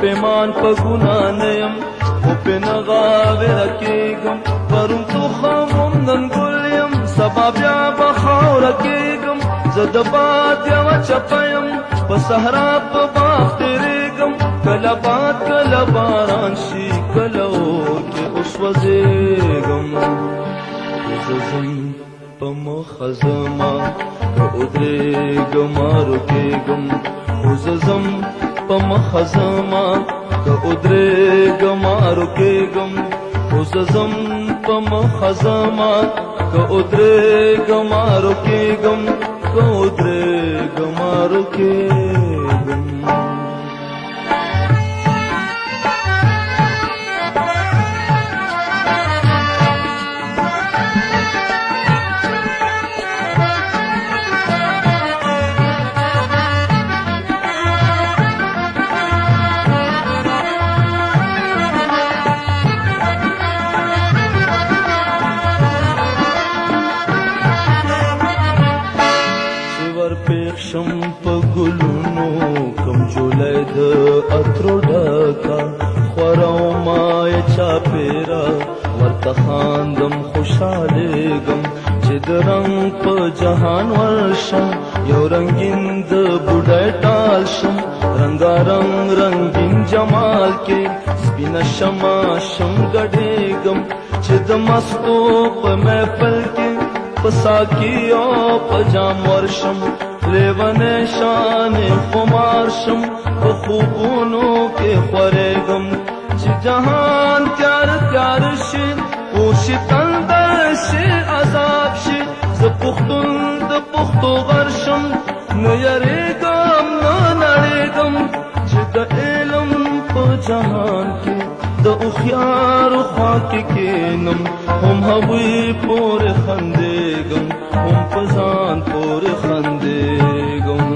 پیمان په ګنا نه یم خو پې نه غاوره کېږم پرون تخم نن ګل یم سبا بیا به خاوره کېږم زه د باد یوه چپه یم په صحرا په باغ تېرېږم کله باد کله باران شي کله اور کې وسوځېږم زه ځم په مخه ځمه که ودرېږم رکېږم خو زه ځم په مخه ځمه که ودرېږم رکېږم خو زه ځم په مخه ځمه که ودرېږم رکېږم که ودرېږم رکېږم شم په ګلونو کم جولای د عطرو ډکه خوروما یې چاپېره ورته خاندم خوشحالېږم چې د رنګ په جهان ورشم یو رنګین د بوډۍ ټال شم رنګارنګ رنګین جمال کې سپینه شمع شم ګډېږم چې د مستو په محفل کې په ساقي او په جام ورشم لیوانه شان خمار شم په خوبونو کې خورېږم چې جهان تیار تیار شي او شي تندر شي عذاب شي زه پښتون د پښتو غر شم نه یېرېږم نه نړېږم چې د علم په جهان کې د هوښیارو خوا کې کښېنم هم هغوی پورې خندېږم هم په ځان پورې خندېږم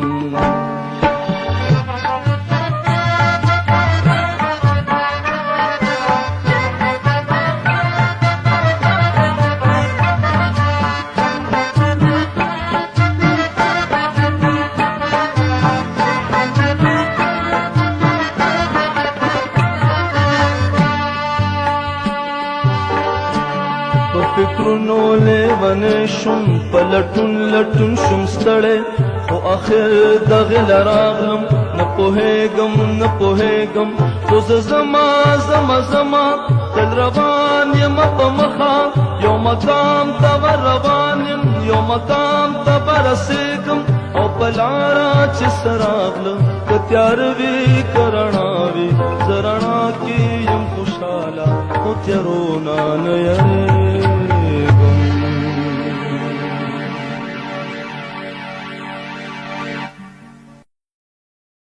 فکرونو لیوانه شم په لټون لټون شم ستړی خو آخر دغې له راغلم نه پوهېږم نه پوهېږم خو زه زما زما زما تل روان یم په مخه یو مقام ته به روان یم یو مقام ته به رسېږم او په لاره چې څه راغله که تیار وي که رڼا وي زه رڼا کې یم خوشحاله خو تیارونه نه یېرېږم